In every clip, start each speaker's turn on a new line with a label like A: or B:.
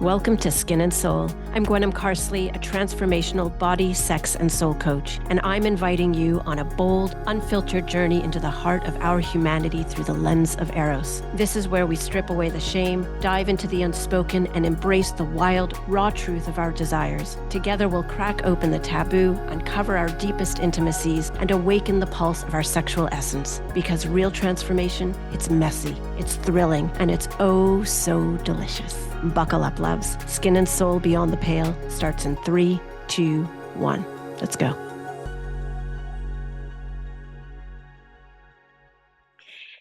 A: Welcome to Skin and Soul. I'm Gwenm a transformational body, sex, and soul coach, and I'm inviting you on a bold, unfiltered journey into the heart of our humanity through the lens of Eros. This is where we strip away the shame, dive into the unspoken, and embrace the wild, raw truth of our desires. Together, we'll crack open the taboo, uncover our deepest intimacies, and awaken the pulse of our sexual essence. Because real transformation, it's messy, it's thrilling, and it's oh so delicious. Buckle up, loves. Skin and Soul Beyond the Pale starts in 3, 2, 1. Let's go.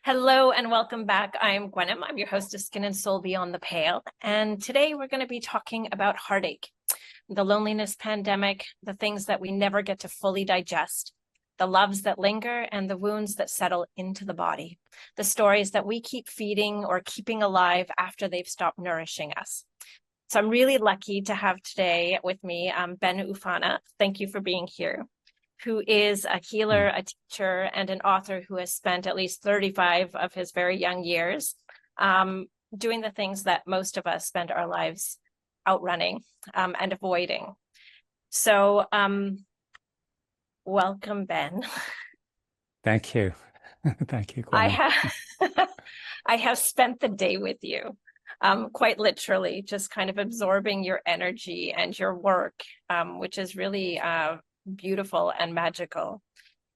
A: Hello and welcome back. I'm Gwenm. I'm your host of Skin and Soul Beyond the Pale. And today we're going to be talking about heartache, the loneliness pandemic, the things that we never get to fully digest, the loves that linger, and the wounds that settle into the body, the stories that we keep feeding or keeping alive after they've stopped nourishing us. So I'm really lucky to have today with me Ben Oofana. Thank you for being here, who is a healer, a teacher, and an author who has spent at least 35 of his very young years doing the things that most of us spend our lives outrunning and avoiding. So welcome, Ben.
B: Thank you. Thank you, Gwenm.
A: I have spent the day with you, quite literally, just kind of absorbing your energy and your work, which is really beautiful and magical.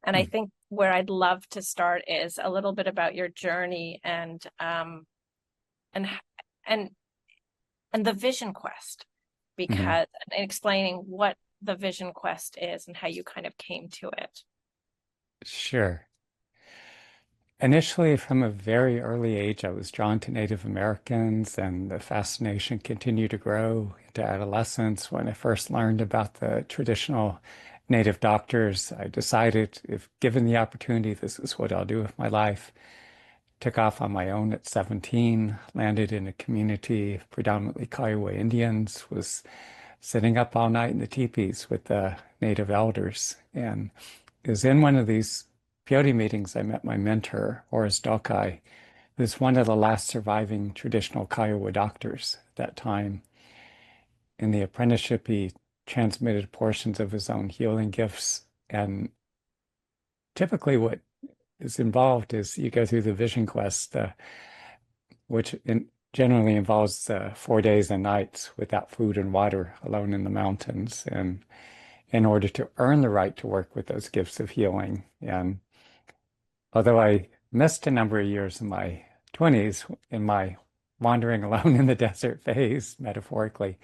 A: And I think where I'd love to start is a little bit about your journey and the vision quest, because and explaining what the vision quest is and how you kind of came to it.
B: Sure. Initially, from a very early age, I was drawn to Native Americans, and the fascination continued to grow into adolescence. When I first learned about the traditional Native doctors, I decided, if given the opportunity, this is what I'll do with my life. Took off on my own at 17, landed in a community of predominantly Kiowa Indians, was sitting up all night in the teepees with the Native elders. And it was in one of these peyote meetings I met my mentor, Horace Dalkai, who's one of the last surviving traditional Kiowa doctors at that time. In the apprenticeship, he transmitted portions of his own healing gifts. And typically what is involved is you go through the vision quest, which generally involves 4 days and nights without food and water, alone in the mountains, and in order to earn the right to work with those gifts of healing. And although I missed a number of years in my 20s in my wandering alone in the desert phase, metaphorically,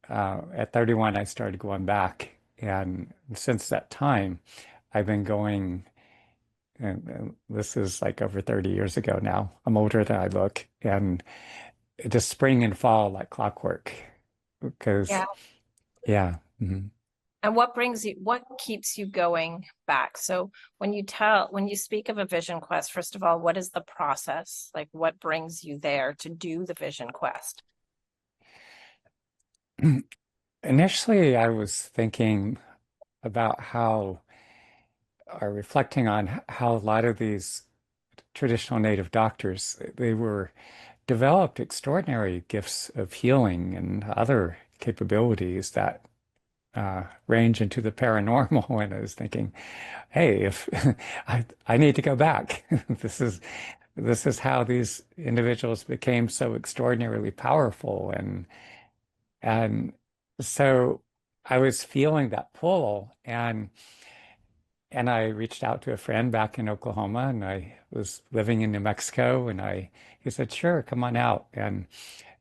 B: at 31, I started going back. And since that time, I've been going, and this is like over 30 years ago now. I'm older than I look. And just spring and fall like clockwork. Because, yeah.
A: And what keeps you going back? So when you speak of a vision quest, first of all, what is the process? Like, what brings you there to do the vision quest?
B: Initially, I was thinking about reflecting on how a lot of these traditional Native doctors, they were developed extraordinary gifts of healing and other capabilities that range into the paranormal. And I was thinking, hey, if I need to go back. This is how these individuals became so extraordinarily powerful. And so I was feeling that pull, and I reached out to a friend back in Oklahoma, and I was living in New Mexico, and he said, sure, come on out. And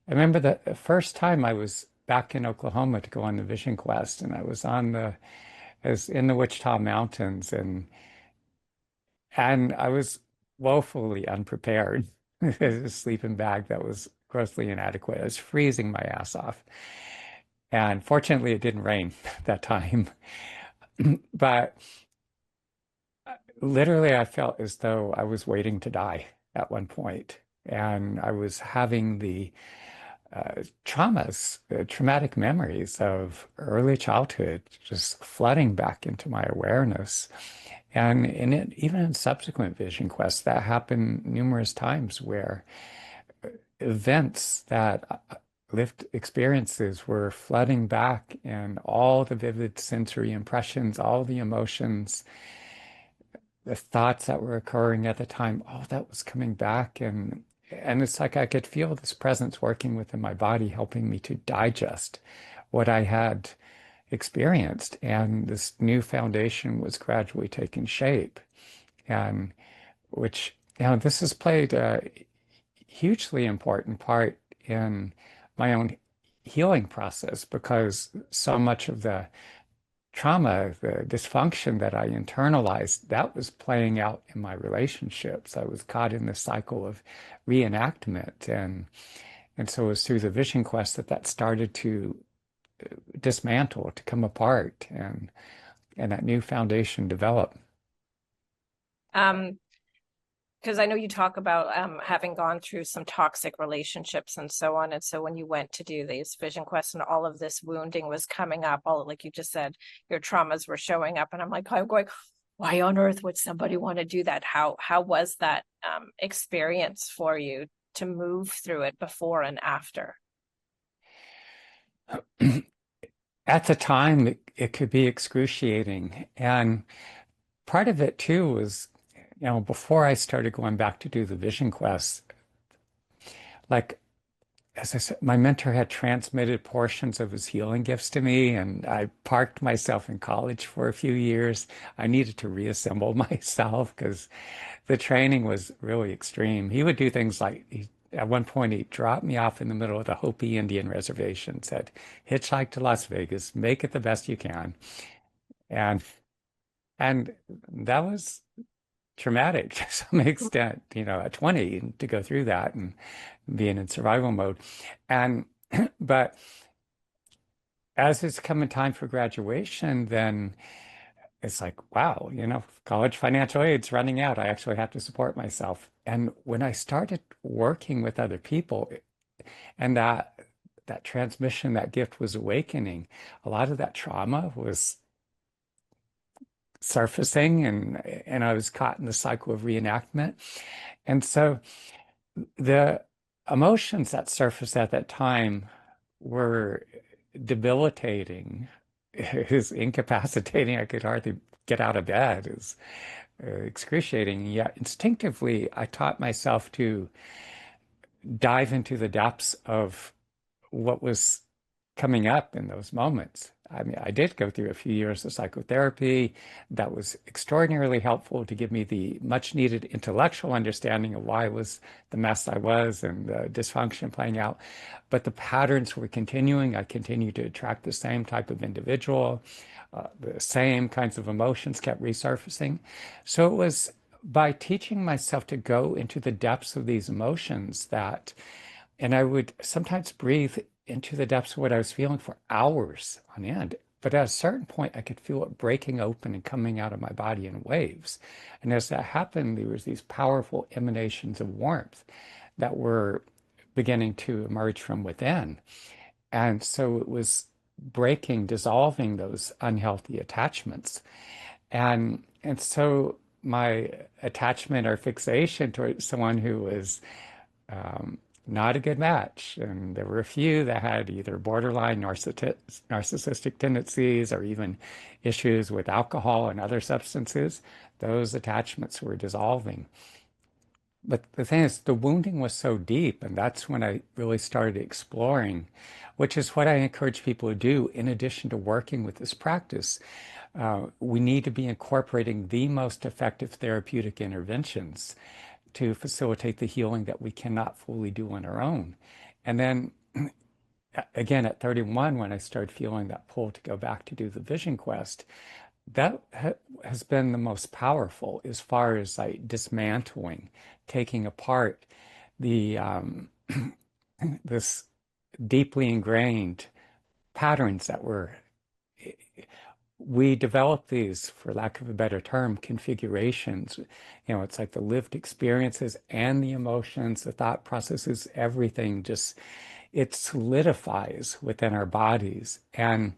B: I remember the first time I was back in Oklahoma to go on the Vision Quest, and I was in the Wichita Mountains, and I was woefully unprepared. A sleeping bag that was grossly inadequate. I was freezing my ass off. And fortunately, it didn't rain that time. But literally, I felt as though I was waiting to die at one point. And I was having the traumatic memories of early childhood just flooding back into my awareness. And even in subsequent vision quests, that happened numerous times where events that lived experiences were flooding back, and all the vivid sensory impressions, all the emotions, the thoughts that were occurring at the time, all that was coming back. And it's like I could feel this presence working within my body, helping me to digest what I had experienced. And this new foundation was gradually taking shape. And which, this has played a hugely important part in my own healing process, because so much of the trauma, the dysfunction that I internalized, that was playing out in my relationships. I was caught in this cycle of reenactment, and so it was through the vision quest that started to dismantle, to come apart, and that new foundation develop.
A: Um, because I know you talk about having gone through some toxic relationships and so on. And so when you went to do these vision quests and all of this wounding was coming up, all like you just said, your traumas were showing up. And I'm going, why on earth would somebody want to do that? How was that experience for you to move through it before and after?
B: At the time, it could be excruciating. And part of it too was, before I started going back to do the vision quests, like, as I said, my mentor had transmitted portions of his healing gifts to me, and I parked myself in college for a few years. I needed to reassemble myself because the training was really extreme. He would do things like, at one point, he dropped me off in the middle of the Hopi Indian reservation, said, hitchhike to Las Vegas, make it the best you can. And and that was traumatic to some extent, at 20 to go through that and being in survival mode. And but as it's coming time for graduation, then it's like, wow, college financial aid's running out. I actually have to support myself. And when I started working with other people, and that transmission, that gift was awakening, a lot of that trauma was surfacing, and I was caught in the cycle of reenactment. And so the emotions that surfaced at that time were debilitating. It was incapacitating. I could hardly get out of bed. It was excruciating. Yet instinctively, I taught myself to dive into the depths of what was coming up in those moments. I mean, I did go through a few years of psychotherapy that was extraordinarily helpful to give me the much needed intellectual understanding of why I was the mess I was and the dysfunction playing out. But the patterns were continuing. I continued to attract the same type of individual. The same kinds of emotions kept resurfacing. So it was by teaching myself to go into the depths of these emotions and I would sometimes breathe into the depths of what I was feeling for hours on end. But at a certain point, I could feel it breaking open and coming out of my body in waves. And as that happened, there was these powerful emanations of warmth that were beginning to emerge from within. And so it was breaking, dissolving those unhealthy attachments. And so my attachment or fixation towards someone who was um, not a good match. And there were a few that had either borderline narcissistic tendencies or even issues with alcohol and other substances. Those attachments were dissolving. But the thing is, the wounding was so deep, and that's when I really started exploring, which is what I encourage people to do in addition to working with this practice. We need to be incorporating the most effective therapeutic interventions to facilitate the healing that we cannot fully do on our own. And then again, at 31, when I started feeling that pull to go back to do the vision quest, that has been the most powerful as far as like dismantling, taking apart the this deeply ingrained patterns that we develop these, for lack of a better term, configurations. It's like the lived experiences and the emotions, the thought processes, everything just it solidifies within our bodies. And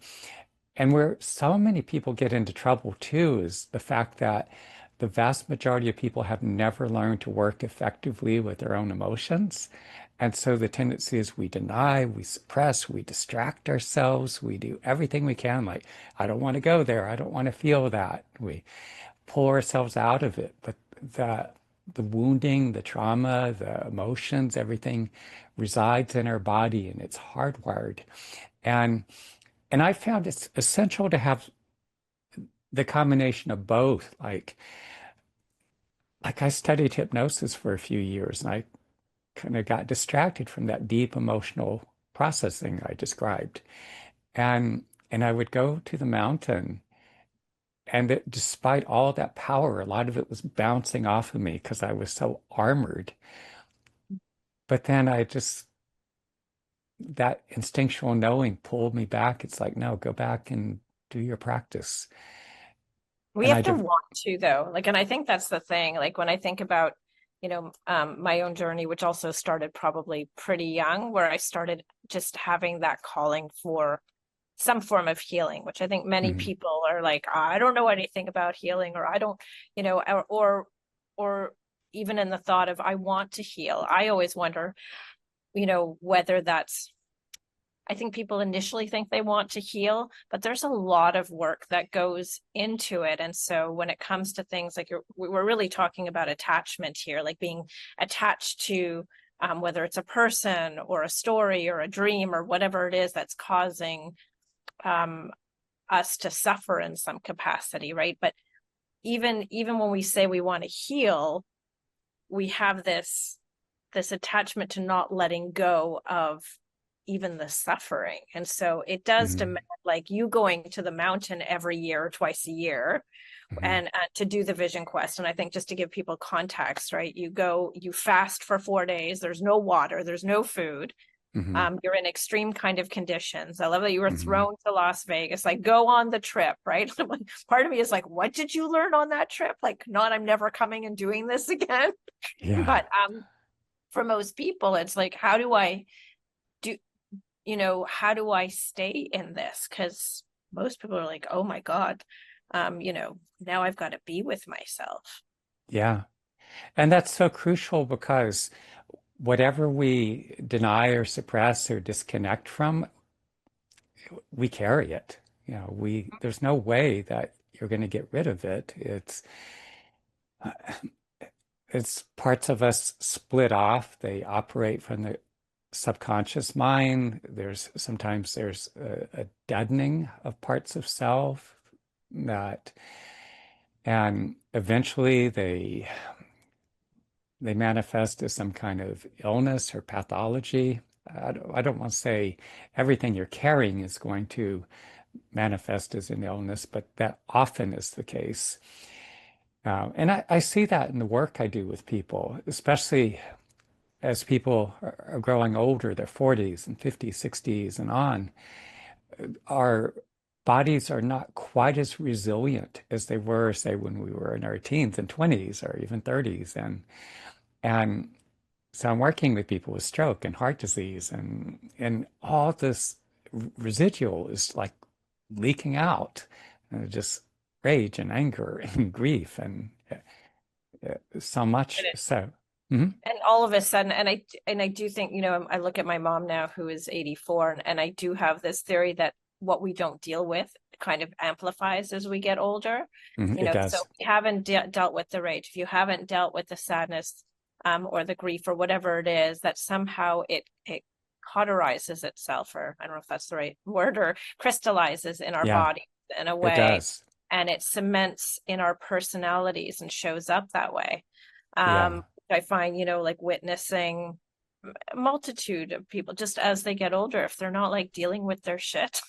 B: where so many people get into trouble too is the fact that the vast majority of people have never learned to work effectively with their own emotions. And so the tendency is we deny, we suppress, we distract ourselves, we do everything we can. Like, I don't want to go there. I don't want to feel that. We pull ourselves out of it. But the the wounding, the trauma, the emotions, everything resides in our body and it's hardwired. And I found it's essential to have the combination of both. Like I studied hypnosis for a few years and I kind of got distracted from that deep emotional processing I described. And I would go to the mountain and despite all that power, a lot of it was bouncing off of me because I was so armored. But then that instinctual knowing pulled me back. It's like, no, go back and do your practice.
A: We
B: And
A: have to want to, though. Like, and I think that's the thing. Like when I think about, my own journey, which also started probably pretty young, where I started just having that calling for some form of healing, which I think many
B: Mhm,
A: people are like, I don't know anything about healing, or I don't, or even in the thought of I want to heal. I always wonder, whether that's, I think people initially think they want to heal, but there's a lot of work that goes into it. And so when it comes to things like we're really talking about attachment here, like being attached to whether it's a person or a story or a dream or whatever it is that's causing um, us to suffer in some capacity, right? But even when we say we want to heal, we have this attachment to not letting go of even the suffering. And so it does
B: mhm,
A: demand like you going to the mountain every year or twice a year
B: mhm,
A: and to do the vision quest. And I think just to give people context, right? You go, you fast for 4 days, there's no water, there's no food.
B: mhm,
A: You're in extreme kind of conditions. I love that you were
B: mhm.
A: thrown to Las Vegas. Like, go on the trip, right? Part of me is like, what did you learn on that trip? Like, not I'm never coming and doing this again.
B: Yeah,
A: But for most people, it's like, how do I do, how do I stay in this? Because most people are like, oh my God, now I've got to be with myself.
B: yeah. And that's so crucial because whatever we deny or suppress or disconnect from, we carry it. There's no way that you're going to get rid of it. It's parts of us split off. They operate from the subconscious mind. Sometimes there's a deadening of parts of self that, and eventually they manifest as some kind of illness or pathology. I don't want to say everything you're carrying is going to manifest as an illness, but that often is the case. And I see that in the work I do with people, especially as people are growing older, their 40s and 50s, 60s, and on. Our bodies are not quite as resilient as they were, say, when we were in our teens and 20s or even 30s. And so I'm working with people with stroke and heart disease, and all this residual is like leaking out, just rage and anger and grief and so much so. Mhm,
A: And all of a sudden, and I do think, I look at my mom now who is 84, and I do have this theory that what we don't deal with kind of amplifies as we get older.
B: mhm, it
A: So
B: does.
A: if you haven't dealt with the rage, if you haven't dealt with the sadness, or the grief or whatever it is, that somehow it cauterizes itself, or I don't know if that's the right word, or crystallizes in our
B: Yeah,
A: body in a
B: it
A: way,
B: does.
A: and it cements in our personalities and shows up that way.
B: Yeah.
A: I find, like witnessing a multitude of people just as they get older, if they're not like dealing with their shit,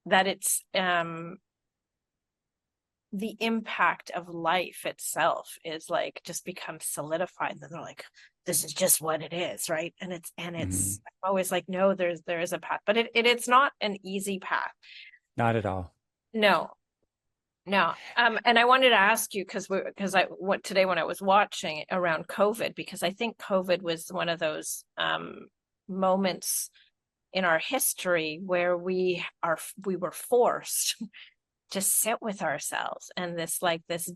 A: that it's the impact of life itself is like just becomes solidified. And then they're like, this is just what it is, right? And it's
B: Mhm.
A: I'm always like, no, there is a path, but it's not an easy path.
B: Not at all.
A: No, no. And I wanted to ask you because I went today when I was watching around COVID, because I think COVID was one of those moments in our history where we were forced to sit with ourselves, and this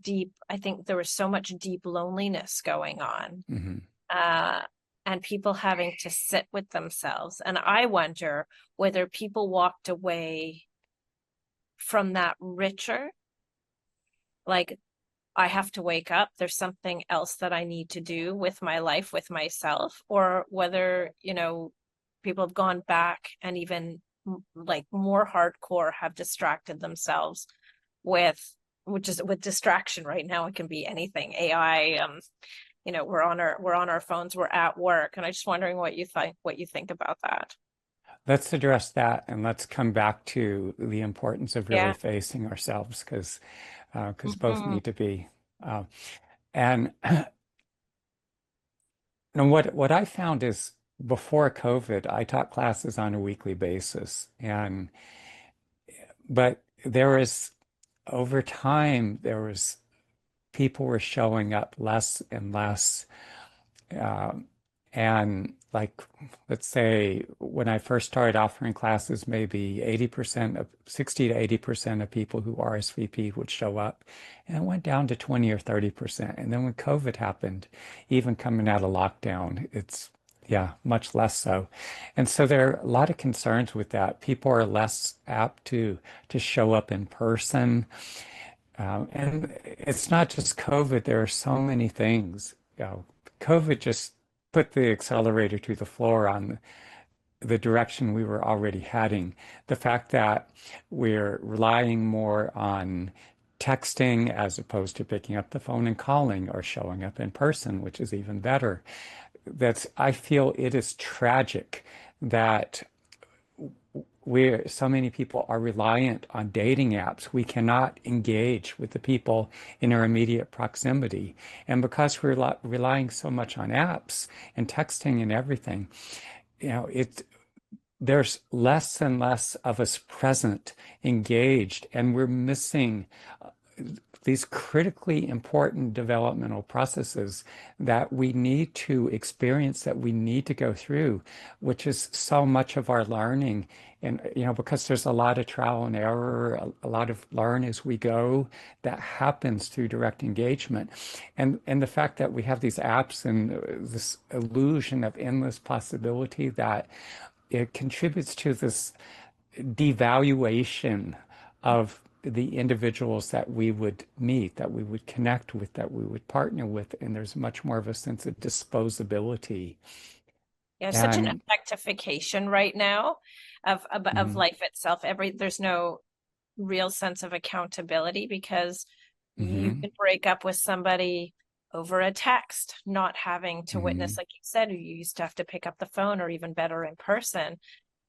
A: deep, I think there was so much deep loneliness going on.
B: Hmm.
A: Uh and people having to sit with themselves. And I wonder whether people walked away from that richer, like, I have to wake up, there's something else that I need to do with my life, with myself, or whether, people have gone back and even like more hardcore have distracted themselves with, which is with distraction right now. It can be anything, AI. We're on our phones, we're at work, and I just wondering what you think about that.
B: Let's address that and let's come back to the importance of really
A: Yeah.
B: facing ourselves because both
A: Hmm.
B: need to be. Uh, and and what I found is before COVID, I taught classes on a weekly basis, and but there was over time there was people were showing up less and less. Um, and like, let's say when I first started offering classes, maybe 80% of 60 to 80% of people who RSVP would show up. And it went down to 20 or 30%. And then when COVID happened, even coming out of lockdown, it's, yeah, much less so. And so there are a lot of concerns with that. People are less apt to show up in person. And it's not just COVID. There are so many things. COVID just put the accelerator to the floor on the direction we were already heading. The fact that we're relying more on texting as opposed to picking up the phone and calling or showing up in person, which is even better. I feel it is tragic that so many people are reliant on dating apps. We cannot engage with the people in our immediate proximity. And because we're relying so much on apps and texting and everything, there's less and less of us present, engaged, and we're missing these critically important developmental processes that we need to experience, that we need to go through, which is so much of our learning. And, because there's a lot of trial and error, a lot of learn as we go that happens through direct engagement. And the fact that we have these apps and this illusion of endless possibility that it contributes to this devaluation of the individuals that we would meet, that we would connect with, that we would partner with, and there's much more of a sense of disposability.
A: Yeah, such an
B: And
A: objectification right now of
B: mhm,
A: life itself. There's no real sense of accountability because you
B: mhm,
A: can break up with somebody over a text, not having to witness,
B: mhm.
A: like you said, you used to have to pick up the phone, or even better, in person,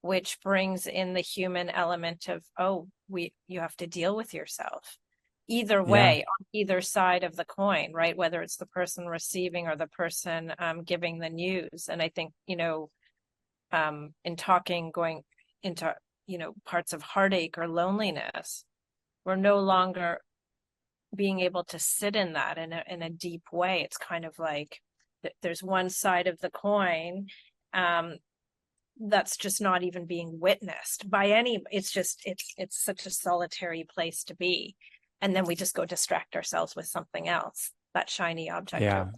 A: which brings in the human element of, oh, you have to deal with yourself. Either
B: Yeah,
A: way, on either side of the coin, right? Whether it's the person receiving or the person giving the news. And I think, in talking, going into, parts of heartache or loneliness, we're no longer being able to sit in that in a deep way. It's kind of like there's one side of the coin um, that's just not even being witnessed by any. It's such a solitary place to be, and then we just go distract ourselves with something else, that shiny object. Or
B: yeah,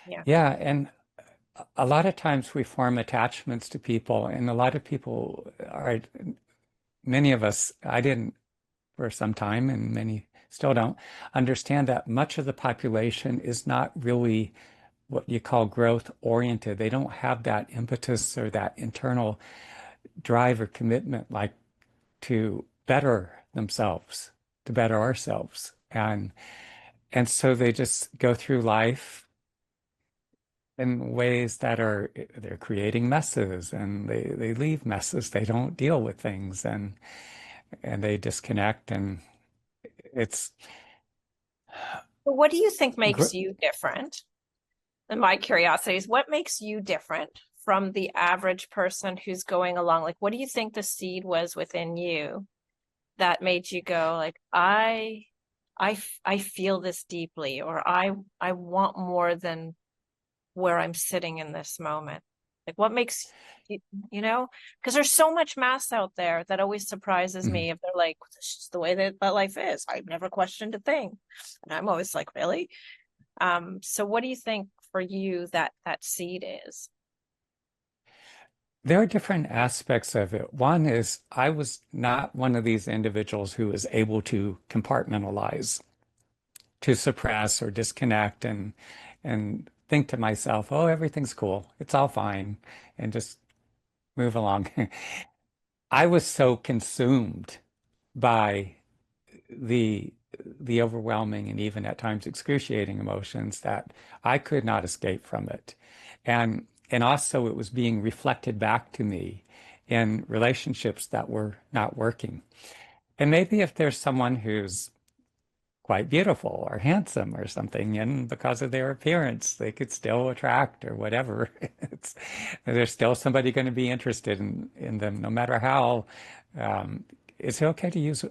A: yeah.
B: yeah. And a lot of times we form attachments to people, and a lot of people are, many of us, I didn't for some time, and many still don't understand that much of the population is not really what you call growth oriented. They don't have that impetus or that internal drive or commitment like to better themselves, to better ourselves. And so they just go through life in ways that are they're creating messes and they leave messes. They don't deal with things and they disconnect and it's
A: But what do you think
B: gr
A: makes you different? And my curiosity is, what makes you different from the average person who's going along? Like, what do you think the seed was within you that made you go like, I feel this deeply, or I want more than where I'm sitting in this moment? Like, what makes you, because there's so much mass out there that always surprises
B: Mhm.
A: me. If they're like, this is the way that life is, I've never questioned a thing. And I'm always like, really? So what do you think for you that seed is?
B: There are different aspects of it. One is I was not one of these individuals who was able to compartmentalize, to suppress or disconnect and think to myself, oh, everything's cool. It's all fine, and just move along. I was so consumed by the the overwhelming and even at times excruciating emotions that I could not escape from it. And also it was being reflected back to me in relationships that were not working. And maybe if there's someone who's quite beautiful or handsome or something, and because of their appearance, they could still attract or whatever. It's, there's still somebody going to be interested in them, no matter how. Um, is it okay to use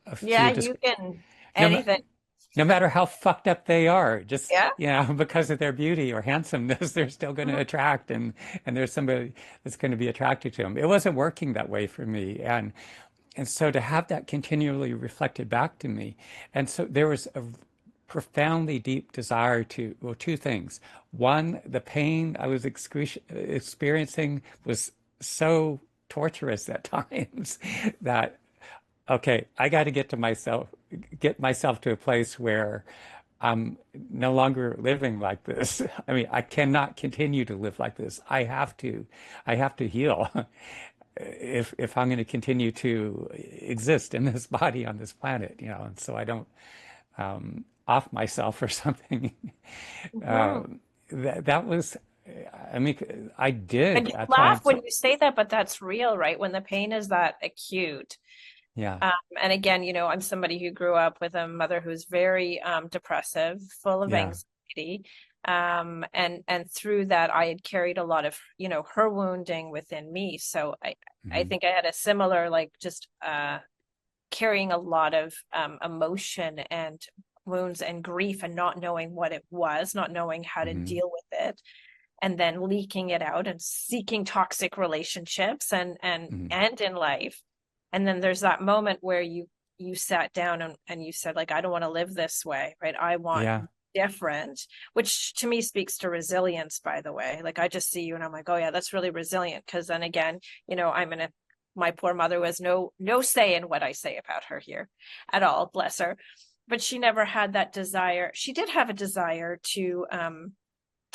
B: a
A: Yeah,
B: few?
A: you can
B: No,
A: anything.
B: no matter how fucked up they are, just
A: Yeah.
B: because of their beauty or handsomeness, they're still going to
A: Mhm.
B: attract, and there's somebody that's going to be attracted to them. It wasn't working that way for me, and so to have that continually reflected back to me, and so there was a profoundly deep desire to, well, two things. One, the pain I was experiencing was so torturous at times that okay, I got to get myself to a place where I'm no longer living like this. I mean, I cannot continue to live like this. I have to heal if I'm going to continue to exist in this body on this planet, and so I don't off myself or something. Uh,
A: Mhm.
B: that was, I mean, I
A: And
B: did
A: you
B: at
A: laugh
B: times.
A: when you say that, but that's real, right? When the pain is that acute.
B: Yeah,
A: And again, I'm somebody who grew up with a mother who's very depressive, full of
B: yeah.
A: anxiety. And through that, I had carried a lot of, her wounding within me. So I
B: Hmm.
A: think I had a similar, like, just carrying a lot of emotion and wounds and grief and not knowing what it was, not knowing how to
B: Hmm.
A: deal with it, and then leaking it out and seeking toxic relationships
B: Hmm.
A: and in life. And then there's that moment where you sat down and you said, like, I don't want to live this way, right? I want
B: Yeah.
A: different, which to me speaks to resilience, by the way. Like, I just see you and I'm like, oh yeah, that's really resilient. Because then again, I'm in a my poor mother has no say in what I say about her here at all, bless her. But she never had that desire. She did have a desire to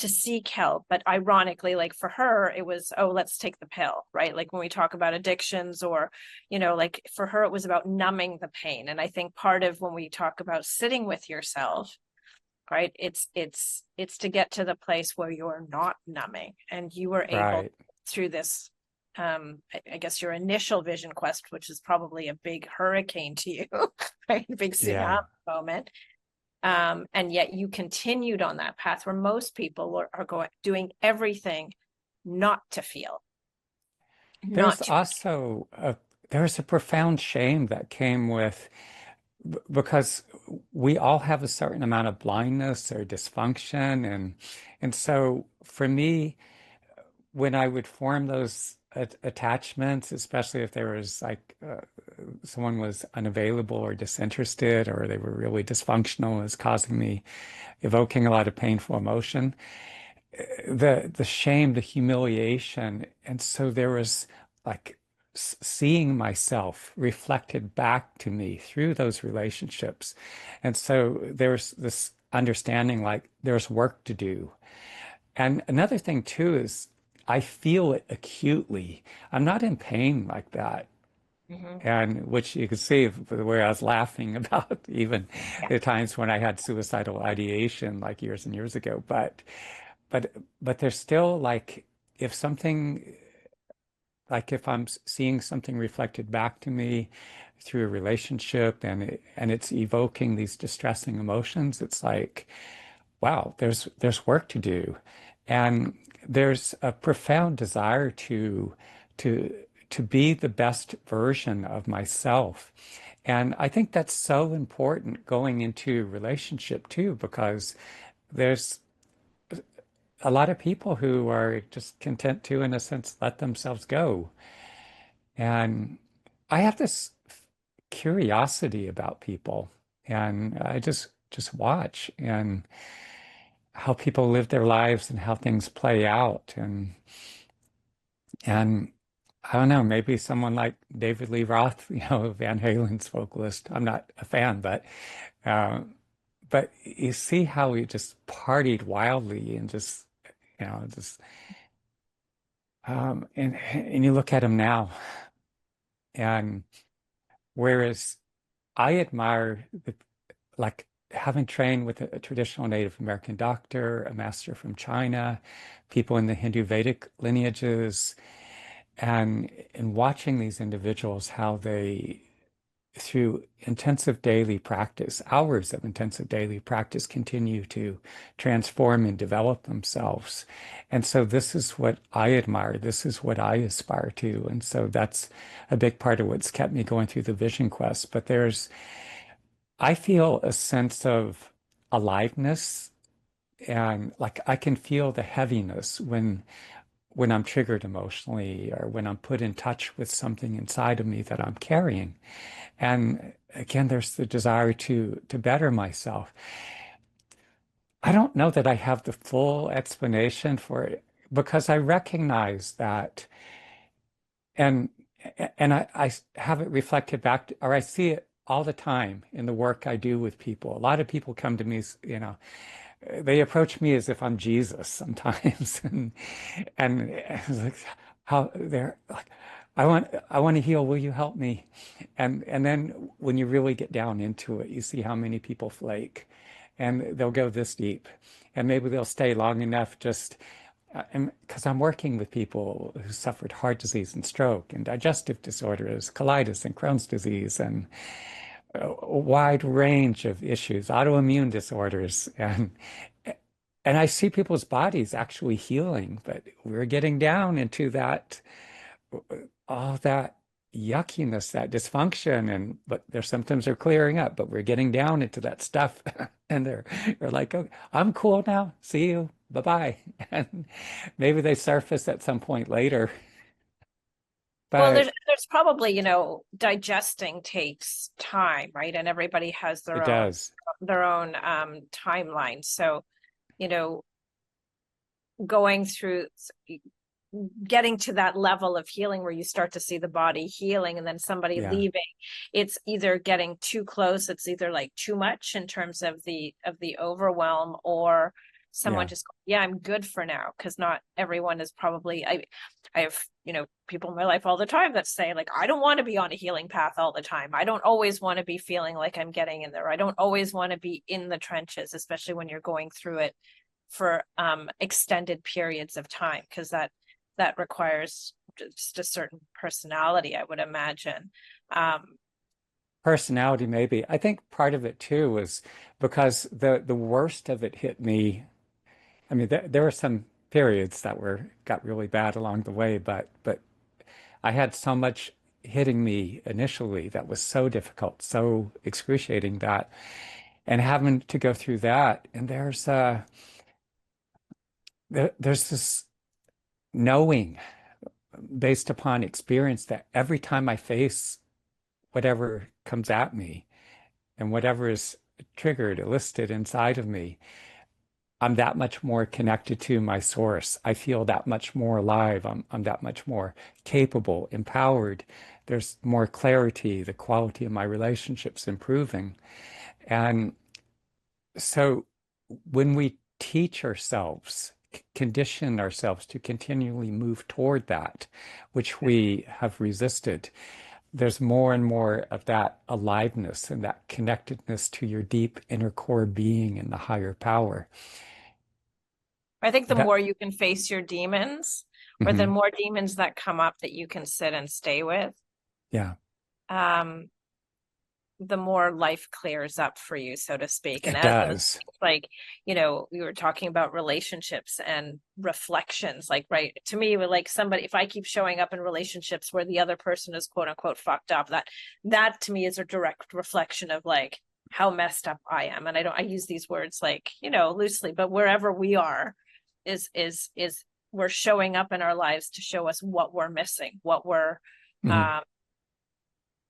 A: seek help, but ironically, like, for her it was, oh, let's take the pill, right? Like when we talk about addictions, or like, for her it was about numbing the pain. And I think part of when we talk about sitting with yourself, right, it's to get to the place where you're not numbing and you were able,
B: Right.
A: through this, I guess your initial vision quest, which is probably a big hurricane to you, right, big
B: Yeah.
A: tsunami moment, and yet you continued on that path where most people are going, doing everything not to feel,
B: There's
A: not to.
B: also there's a profound shame that came with because we all have a certain amount of blindness or dysfunction, and so for me, when I would form those attachments, especially if there was like someone was unavailable or disinterested or they were really dysfunctional, is causing me evoking a lot of painful emotion, the shame, the humiliation, and so there was like seeing myself reflected back to me through those relationships, and so there's this understanding like there's work to do. And another thing too is I feel it acutely. I'm not in pain like that.
A: Mhm.
B: And which you can see the way I was laughing about even
A: Yeah.
B: the times when I had suicidal ideation like years and years ago. But but there's still like if something like if I'm seeing something reflected back to me through a relationship and it's evoking these distressing emotions, it's like, wow, there's work to do. And there's a profound desire to to be the best version of myself. And I think that's so important going into relationship too, because there's a lot of people who are just content to, in a sense, let themselves go. And I have this curiosity about people, and I just watch. And how people live their lives and how things play out. And I don't know, maybe someone like David Lee Roth, Van Halen's vocalist. I'm not a fan, uh, but you see how he just partied wildly and just, just and you look at him now, and whereas I admire like having trained with a traditional Native American doctor, a master from China, people in the Hindu Vedic lineages, and in watching these individuals, how they, through intensive daily practice, hours of intensive daily practice, continue to transform and develop themselves. And so this is what I admire. This is what I aspire to. And so that's a big part of what's kept me going through the vision quest. But I feel a sense of aliveness, and like I can feel the heaviness when I'm triggered emotionally or when I'm put in touch with something inside of me that I'm carrying. And again, there's the desire to better myself. I don't know that I have the full explanation for it because I recognize that, and I have it reflected back, or I see it all the time in the work I do with people. A lot of people come to me, they approach me as if I'm Jesus sometimes, and it's like how they're like, I want to heal. Will you help me? And then when you really get down into it, you see how many people flake, and they'll go this deep, and maybe they'll stay long enough just. Because I'm working with people who suffered heart disease and stroke and digestive disorders, colitis and Crohn's disease, and a wide range of issues, autoimmune disorders, and I see people's bodies actually healing, but we're getting down into that, all that yuckiness, that dysfunction, and but their symptoms are clearing up, but we're getting down into that stuff, and they're like, "Oh, I'm cool now. See you. Bye-bye." And maybe they surface at some point later,
A: Well,
B: but
A: there's probably, digesting takes time, right? And everybody has
B: it does.
A: their own timeline. So, you know, going through getting to that level of healing where you start to see the body healing and then somebody
B: Yeah,
A: leaving, it's either getting too close, it's either like too much in terms of the overwhelm, or someone
B: yeah.
A: just, yeah, I'm good for now. Because not everyone is probably, I have, people in my life all the time that say, like, I don't want to be on a healing path all the time. I don't always want to be feeling like I'm getting in there. I don't always want to be in the trenches, especially when you're going through it for extended periods of time, because that requires just a certain personality, I would imagine.
B: Personality, maybe. I think part of it too was because the worst of it hit me. I mean, there were some periods that got really bad along the way, but I had so much hitting me initially that was so difficult, so excruciating, that, and having to go through that, and there's this knowing based upon experience that every time I face whatever comes at me and whatever is triggered, elicited inside of me, I'm that much more connected to my source. I feel that much more alive. I'm that much more capable, empowered. There's more clarity. The quality of my relationships improving. And so when we teach ourselves, condition ourselves to continually move toward that, which we have resisted, there's more and more of that aliveness and that connectedness to your deep inner core being and the higher power.
A: I think the
B: That,
A: more you can face your demons, or the
B: mhm,
A: more demons that come up that you can sit and stay with,
B: yeah,
A: um, the more life clears up for you, so to speak. And
B: it
A: as those,
B: does.
A: like, we were talking about relationships and reflections, like, right, to me, with like somebody, if I keep showing up in relationships where the other person is quote unquote fucked up, that to me is a direct reflection of like how messed up I am. And I use these words like, loosely, but wherever we are is we're showing up in our lives to show us what we're missing, what we're
B: Mhm.
A: um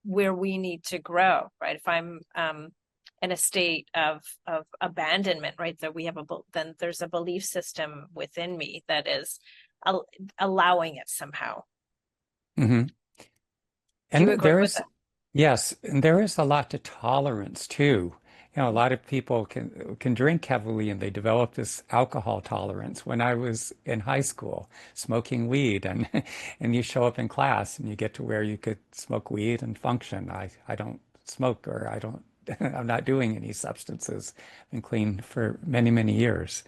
A: where we need to grow, right? If I'm in a state of abandonment, right? That we have then there's a belief system within me that is allowing it somehow.
B: Hmm.
A: Do
B: And
A: you agree
B: there
A: with
B: is,
A: that?
B: yes, and there is a lot to tolerance too. A lot of people can drink heavily and they develop this alcohol tolerance. When I was in high school, smoking weed and and you show up in class and you get to where you could smoke weed and function. I don't smoke or I don't I'm not doing any substances. I've been clean for many, many years.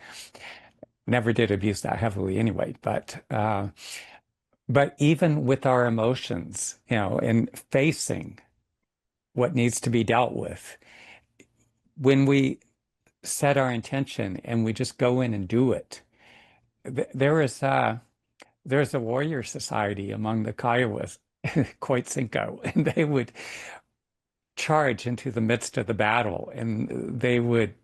B: Never did abuse that heavily anyway, but even with our emotions, and facing what needs to be dealt with, when we set our intention and we just go in and do it, there's a warrior society among the Kiowas, Coitzinco, and they would charge into the midst of the battle, and they would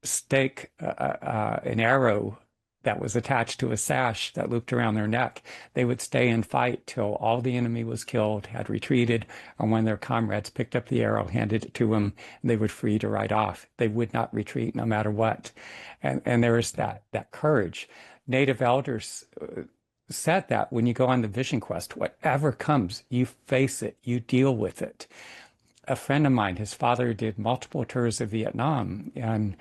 B: stake an arrow that was attached to a sash that looped around their neck. They would stay and fight till all the enemy was killed, had retreated, or when their comrades picked up the arrow, handed it to them, and they were free to ride off. They would not retreat no matter what. And there is that courage. Native elders said that when you go on the vision quest, whatever comes, you face it, you deal with it. A friend of mine, his father did multiple tours of Vietnam, and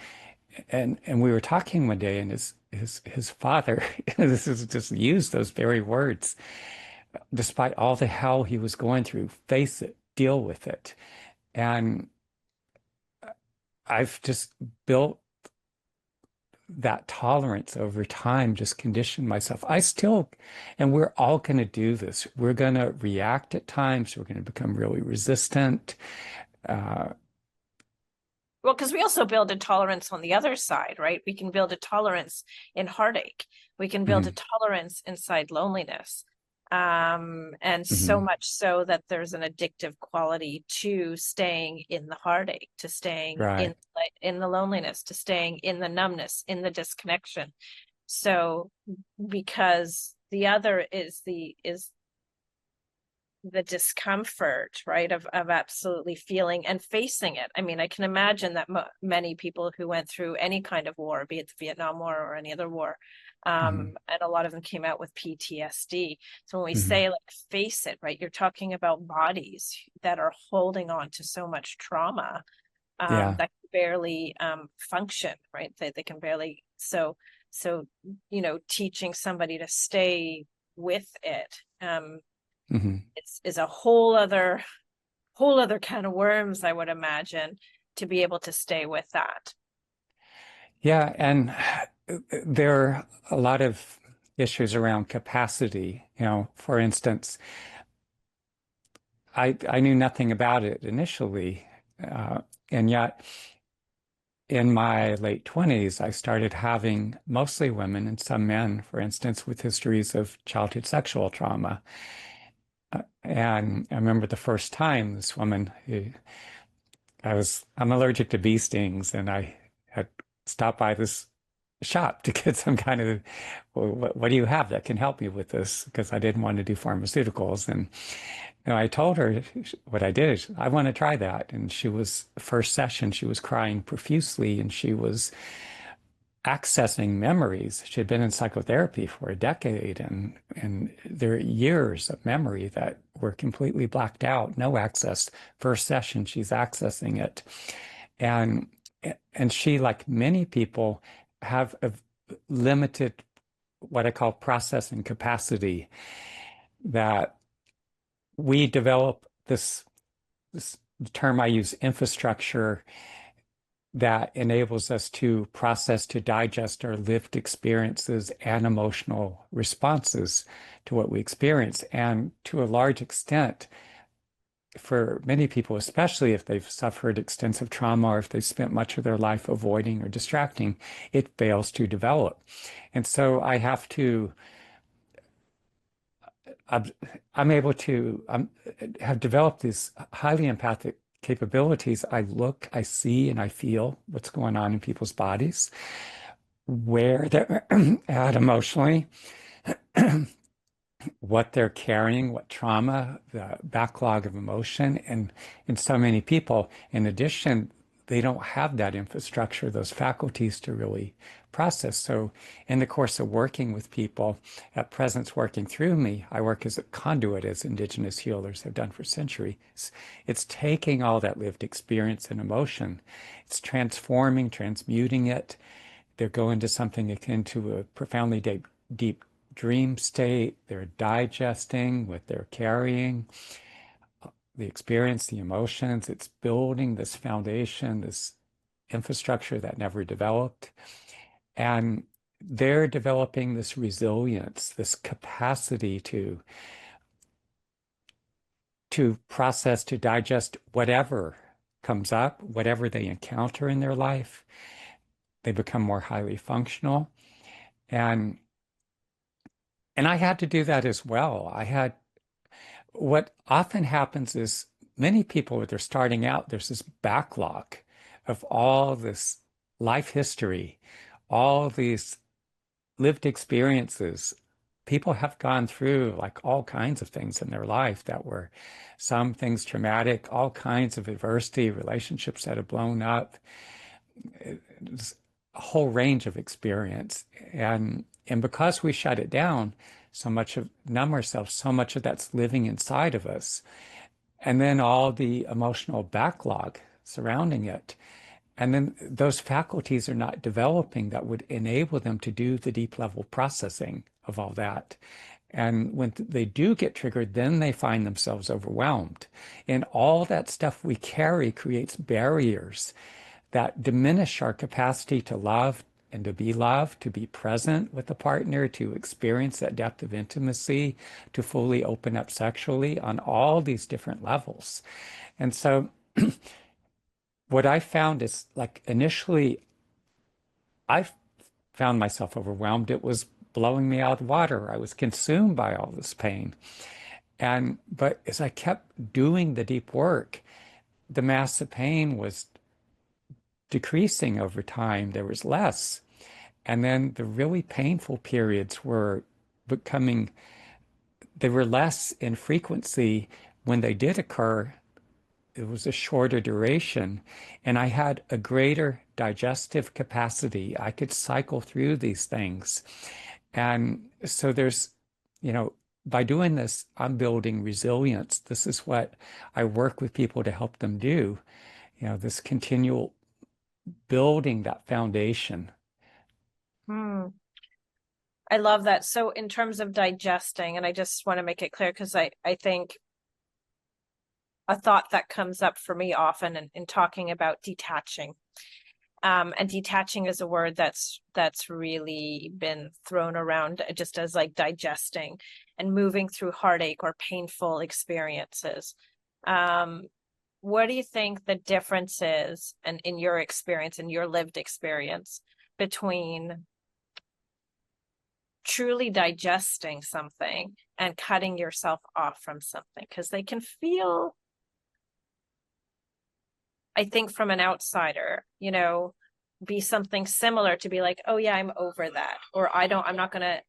B: we were talking one day, and his father, this is just used those very words, despite all the hell he was going through, face it, deal with it. And I've just built that tolerance over time, just conditioned myself. I still, and we're all going to do this. We're going to react at times. We're going to become really resistant. Uh,
A: Well, because we also build a tolerance on the other side, right? We can build a tolerance in heartache. We can build a
B: mhm,
A: tolerance inside loneliness. And so
B: mhm,
A: much so that there's an addictive quality to staying in the heartache, to staying
B: right.
A: in the loneliness, to staying in the numbness, in the disconnection. So because the other is the discomfort, right, of absolutely feeling and facing it. I mean, I can imagine that many people who went through any kind of war, be it the Vietnam War or any other war,
B: Mhm,
A: and a lot of them came out with PTSD. So when we
B: mhm.
A: say like face it, right, you're talking about bodies that are holding on to so much trauma,
B: Yeah.
A: that can barely function, right? They can barely so teaching somebody to stay with it,
B: Mhm.
A: is a whole other can of worms, I would imagine, to be able to stay with that.
B: Yeah, and there are a lot of issues around capacity. For instance, I knew nothing about it initially, and yet in my late 20s, I started having mostly women and some men, for instance, with histories of childhood sexual trauma. And I remember the first time this woman, I'm allergic to bee stings, and I had stopped by this shop to get some kind of, well, what do you have that can help me with this? Because I didn't want to do pharmaceuticals. And I told her what I did. I want to try that. And first session, she was crying profusely and she was accessing memories. She had been in psychotherapy for a decade, and there are years of memory that were completely blacked out, no access. First session, she's accessing it. And and she, like many people, have a limited what I call processing capacity, that we develop this term I use, infrastructure, that enables us to process, to digest our lived experiences and emotional responses to what we experience. And to a large extent, for many people, especially if they've suffered extensive trauma or if they've spent much of their life avoiding or distracting, it fails to develop. And so I'm, I'm able to have developed these highly empathic capabilities. I look, I see, and I feel what's going on in people's bodies, where they're at emotionally, what they're carrying, what trauma, the backlog of emotion, and in so many people. In addition, they don't have that infrastructure, those faculties to really process. So in the course of working with people, at presence working through me, I work as a conduit, as Indigenous healers have done for centuries. It's taking all that lived experience and emotion, it's transforming, transmuting it. They're going to something akin to a profoundly deep dream state. They're digesting what they're carrying, the experience, the emotions. It's building this foundation, this infrastructure that never developed. And they're developing this resilience, this capacity to process, to digest whatever comes up, whatever they encounter in their life. They become more highly functional. And I had to do that as well. What often happens is many people, when they're starting out, there's this backlog of all this life history, all these lived experiences. People have gone through like all kinds of things in their life that were some things traumatic, all kinds of adversity, relationships that have blown up, it's a whole range of experience. And because we shut it down, so much of numb ourselves, so much of that's living inside of us. And then all the emotional backlog surrounding it. And then those faculties are not developing that would enable them to do the deep level processing of all that. And when they do get triggered, then they find themselves overwhelmed. And all that stuff we carry creates barriers that diminish our capacity to love and to be loved, to be present with a partner, to experience that depth of intimacy, to fully open up sexually on all these different levels. And so what I found is like initially I found myself overwhelmed. It was blowing me out of the water. I was consumed by all this pain. But as I kept doing the deep work, the mass of pain was decreasing over time. There was less. And then the really painful periods were becoming, they were less in frequency. When they did occur, it was a shorter duration, and I had a greater digestive capacity. I could cycle through these things. And so by doing this, I'm building resilience. This is what I work with people to help them do, this continual building that foundation.
A: Hmm. I love that. So in terms of digesting, and I just want to make it clear because I think a thought that comes up for me often in talking about detaching. And detaching is a word that's really been thrown around just as like digesting and moving through heartache or painful experiences. What do you think the difference is, and in your experience, in your lived experience, between truly digesting something and cutting yourself off from something? Because they can feel, I think, from an outsider, be something similar to be like, oh yeah, I'm over that, or I'm not gonna,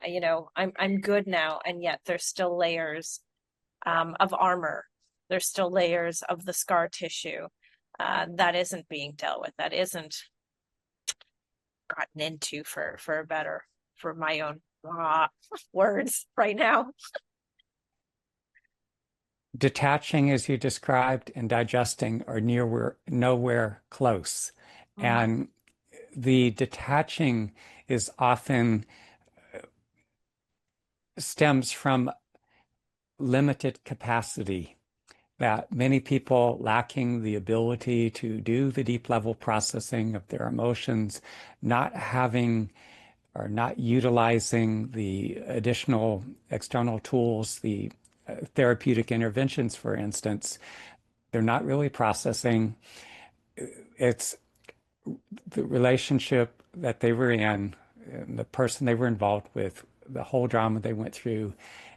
A: I'm good now. And yet there's still layers of armor. There's still layers of the scar tissue that isn't being dealt with, that isn't gotten into for my own words right now.
B: Detaching, as you described, and digesting are nowhere close.
A: Mm.
B: And the detaching is often stems from limited capacity, that many people lacking the ability to do the deep level processing of their emotions, not having or not utilizing the additional external tools, the therapeutic interventions, for instance, they're not really processing. It's the relationship that they were in, and the person they were involved with, the whole drama they went through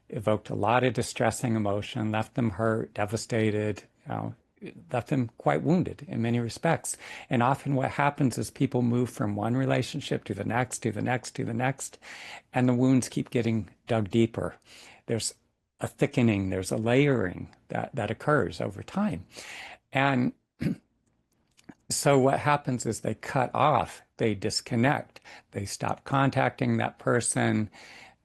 B: evoked a lot of distressing emotion, left them hurt, devastated, left them quite wounded in many respects. And often what happens is people move from one relationship to the next, to the next, to the next, and the wounds keep getting dug deeper. There's a thickening, there's a layering that occurs over time. And So what happens is they cut off, they disconnect, they stop contacting that person,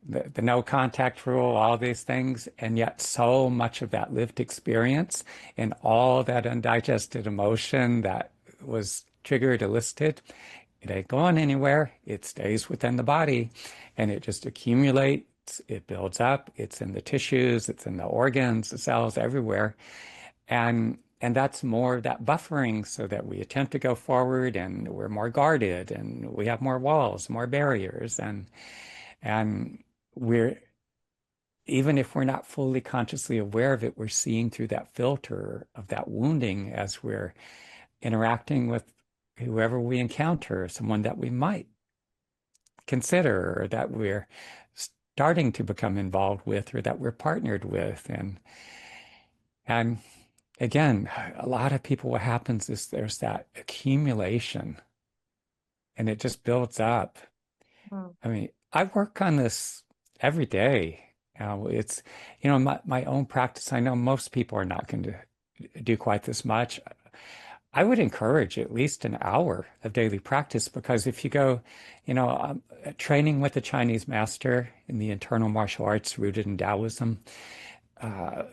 B: the no contact rule, all these things, and yet so much of that lived experience and all that undigested emotion that was triggered, elicited, it ain't going anywhere. It stays within the body and it just accumulates, it builds up, it's in the tissues, it's in the organs, the cells, everywhere. And that's more of that buffering so that we attempt to go forward and we're more guarded and we have more walls, more barriers, and we're even if we're not fully consciously aware of it, we're seeing through that filter of that wounding as we're interacting with whoever we encounter, someone that we might consider or that we're starting to become involved with or that we're partnered with. And again, a lot of people, what happens is there's that accumulation and it just builds up.
A: Mm.
B: I mean, I work on this every day. It's, my own practice. I know most people are not going to do quite this much. I would encourage at least an hour of daily practice because if you go, training with a Chinese master in the internal martial arts rooted in Taoism, uh,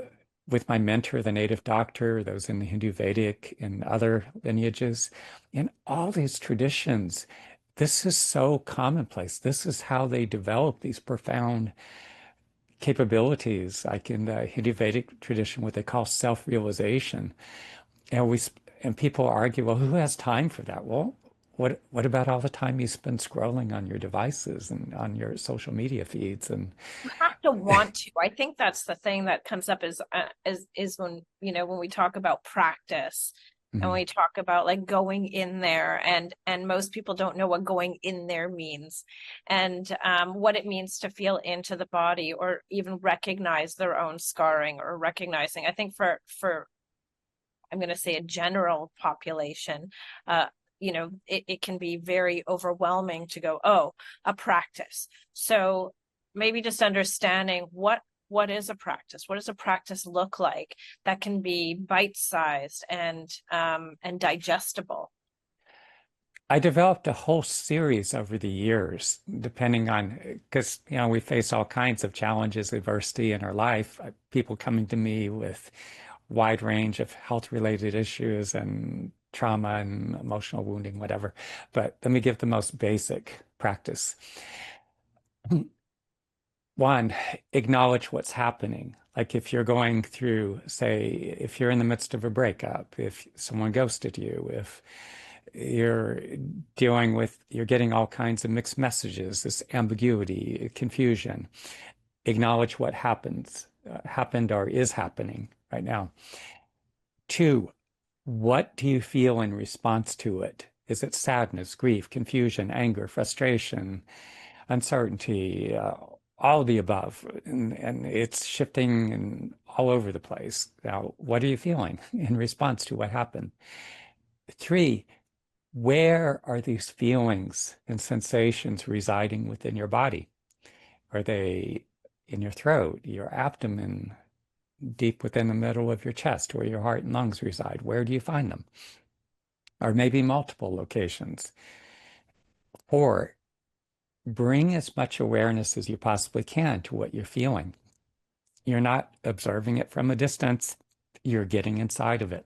B: with my mentor, the native doctor, those in the Hindu Vedic and other lineages, in all these traditions, this is so commonplace. This is how they develop these profound capabilities, like in the Hindu Vedic tradition, what they call self-realization. And and people argue, well, who has time for that? Well, what about all the time you spend scrolling on your devices and on your social media feeds? And
A: You have to want to. I think that's the thing that comes up is when, when we talk about practice and
B: mm,
A: we talk about like going in there, and most people don't know what going in there means, and what it means to feel into the body or even recognize their own scarring or recognizing. I think for I'm going to say a general population, uh, it can be very overwhelming to go, oh, a practice. So maybe just understanding what is a practice? What does a practice look like that can be bite-sized and digestible?
B: I developed a whole series over the years, depending on, because, we face all kinds of challenges, adversity in our life. People coming to me with wide range of health-related issues and trauma and emotional wounding, whatever. But let me give the most basic practice. One, acknowledge what's happening. Like if you're going through, say, if you're in the midst of a breakup, if someone ghosted you, if you're you're getting all kinds of mixed messages, this ambiguity, confusion. Acknowledge what happened or is happening right now. Two, what do you feel in response to it? Is it sadness, grief, confusion, anger, frustration, uncertainty, all of the above? And it's shifting and all over the place. Now, what are you feeling in response to what happened? Three, where are these feelings and sensations residing within your body? Are they in your throat, your abdomen, deep within the middle of your chest, where your heart and lungs reside? Where do you find them? Or maybe multiple locations. Four, bring as much awareness as you possibly can to what you're feeling. You're not observing it from a distance, you're getting inside of it.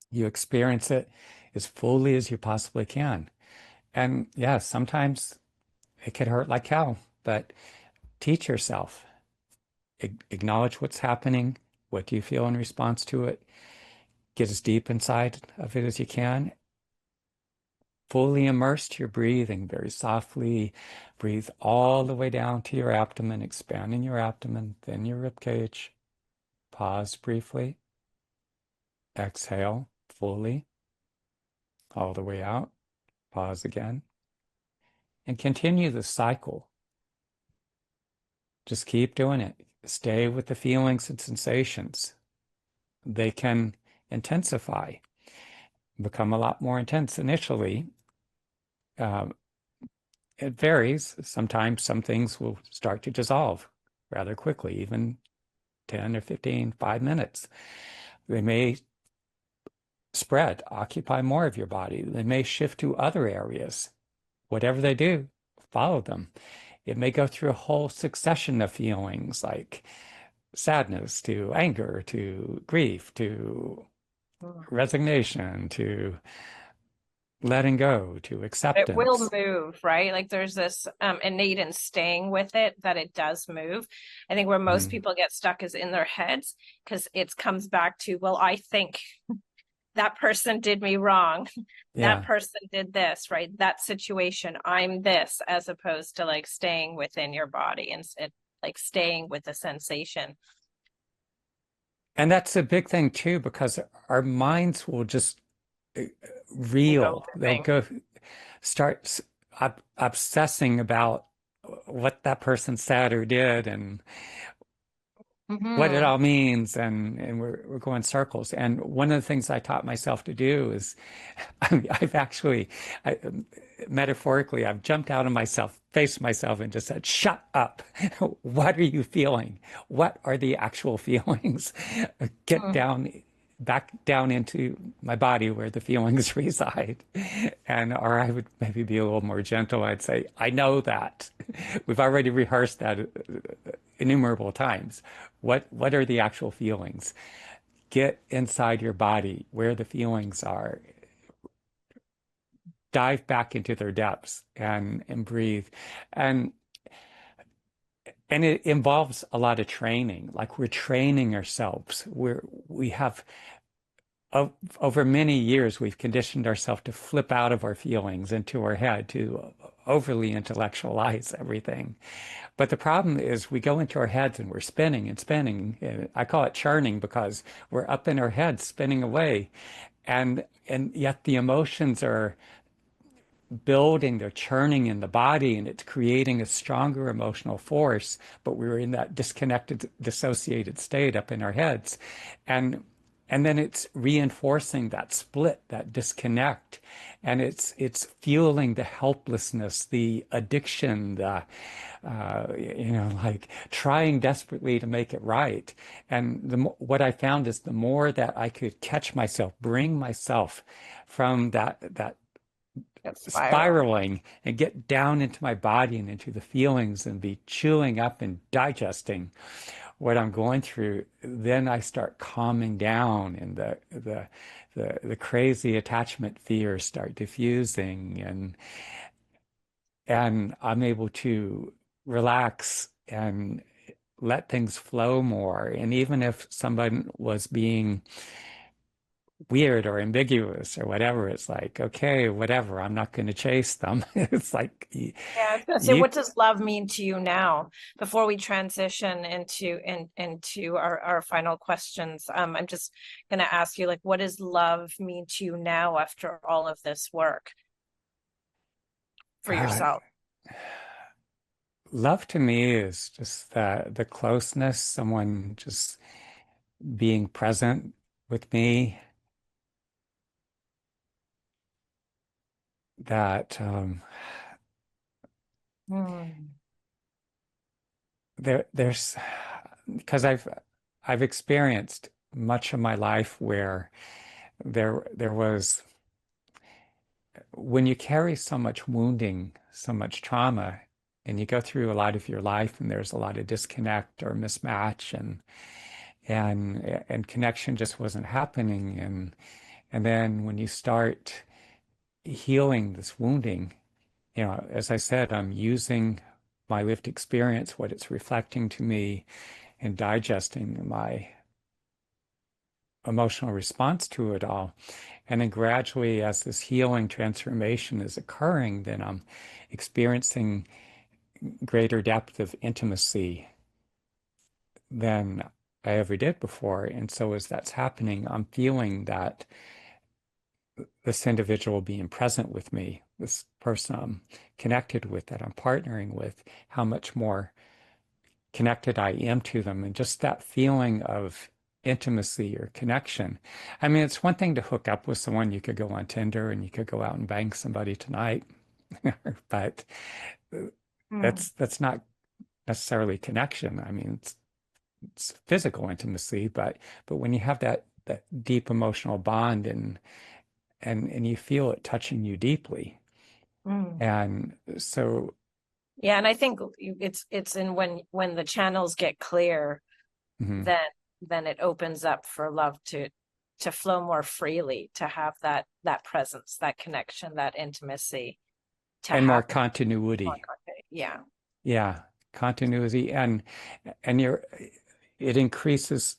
B: You experience it as fully as you possibly can. And yeah, sometimes it could hurt like hell, but teach yourself. Acknowledge what's happening. What do you feel in response to it? Get as deep inside of it as you can. Fully immersed your breathing very softly. Breathe all the way down to your abdomen, expanding your abdomen, then your rib cage. Pause briefly. Exhale fully, all the way out. Pause again. And continue the cycle. Just keep doing it. Stay with the feelings and sensations. They can intensify, become a lot more intense initially. Uh, it varies. Sometimes some things will start to dissolve rather quickly, even 10 or 15, 5 minutes. They may spread, occupy more of your body. They may shift to other areas. Whatever they do, follow them. It may go through a whole succession of feelings like sadness to anger to grief to
A: Mm.
B: resignation to letting go to
A: It will
B: acceptance.
A: move, right? Like there's this innate in staying with it that it does move. I think where most
B: Mm,
A: people get stuck is in their heads because it comes back to, well, I think that person did me wrong. That
B: yeah.
A: person did this, right? That situation, I'm this, as opposed to like staying within your body and like staying with the sensation
B: And that's a big thing too, because our minds will just uh,
A: and go
B: reel. They'll
A: moving.
B: go start obsessing about what that person said or did and what it
A: Mm-hmm.
B: all means, and we're going circles. And one of the things I taught myself to do is I've actually, I, metaphorically, I've jumped out of myself, faced myself, and just said, "Shut up! What are you feeling? What are the actual feelings? Get down, back down into my body where the feelings reside." And, or I would maybe be a little more gentle. I'd say, "I know that. We've already rehearsed that innumerable times. What are the actual feelings? Get inside your body where the feelings are, dive back into their depths and breathe. And and it involves a lot of training. Like we're training ourselves. We have over many years we've conditioned ourselves to flip out of our feelings into our head, to overly intellectualize everything. But the problem is we go into our heads and we're spinning and spinning. And I call it churning because we're up in our heads spinning away. And yet the emotions are building, they're churning in the body, and it's creating a stronger emotional force. But we're in that disconnected, dissociated state up in our heads. And and then it's reinforcing that split, that disconnect. And it's fueling the helplessness, the addiction, the like trying desperately to make it right. And what I found is the more that I could catch myself, bring myself from that
A: That spiral.
B: spiraling and get down into my body and into the feelings and be chewing up and digesting what I'm going through, then I start calming down and the crazy attachment fears start diffusing and I'm able to relax and let things flow more. And even if someone was being weird or ambiguous or whatever, it's like, okay, whatever, I'm not going to chase them. It's like
A: Yeah, I was gonna say,
B: you
A: what does love mean to you now? Before we transition into our final questions, I'm just gonna ask you, like, what does love mean to you now after all of this work for
B: God,
A: yourself?
B: love to me is just the closeness, someone just being present with me, that
A: Hmm.
B: there's because I've experienced much of my life where there was when you carry so much wounding, so much trauma, and you go through a lot of your life and there's a lot of disconnect or mismatch and connection just wasn't happening and then when you start healing this wounding, as I said, I'm using my lived experience, what it's reflecting to me, and digesting my emotional response to it all. And then gradually, as this healing transformation is occurring, then I'm experiencing greater depth of intimacy than I ever did before. And so as that's happening, I'm feeling that this individual being present with me, this person I'm connected with, that I'm partnering with, how much more connected I am to them. And just that feeling of intimacy or connection. I mean, it's one thing to hook up with someone. You could go on Tinder and you could go out and bang somebody tonight, but
A: Hmm.
B: that's not necessarily connection. I mean, it's physical intimacy, but when you have that that deep emotional bond, and you feel it touching you deeply.
A: Mm.
B: And so,
A: Yeah, and I think it's in when the channels get clear,
B: mhm.
A: then it opens up for love to flow more freely, to have that presence, that connection, that intimacy, to
B: And
A: have
B: more continuity.
A: yeah.
B: Yeah, continuity, and it increases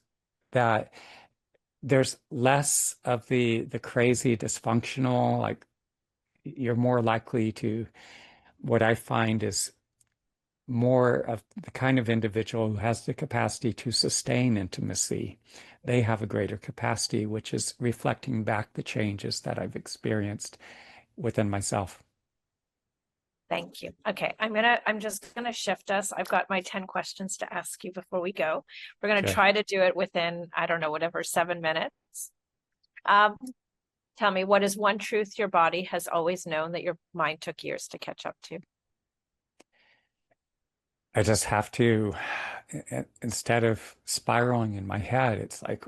B: that there's less of the crazy dysfunctional, like you're more likely to, what I find is more of the kind of individual who has the capacity to sustain intimacy. They have a greater capacity, which is reflecting back the changes that I've experienced within myself.
A: Thank you. Okay, I'm just gonna shift us. I've got my 10 questions to ask you before we go. We're gonna
B: Okay.
A: try to do it within, I don't know, whatever, 7 minutes. Um, Tell me, what is one truth your body has always known that your mind took years to catch up to?
B: I just have to, instead of spiraling in my head, it's like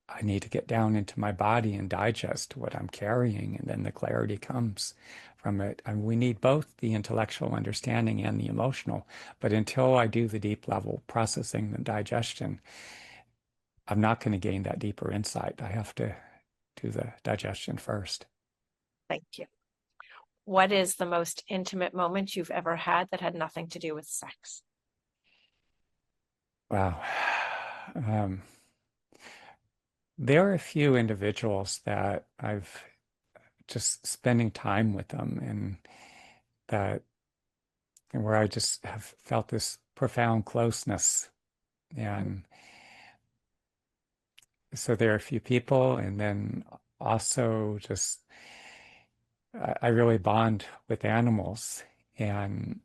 B: I need to get down into my body and digest what I'm carrying, and then the clarity comes from it. And we need both the intellectual understanding and the emotional. But until I do the deep level processing and digestion, I'm not going to gain that deeper insight. I have to do the digestion first.
A: Thank you. What is the most intimate moment you've ever had that had nothing to do with sex?
B: Wow. Um, there are a few individuals that I've just spending time with them, that and where I just have felt this profound closeness. And so there are a few people, and then also just I really bond with animals, and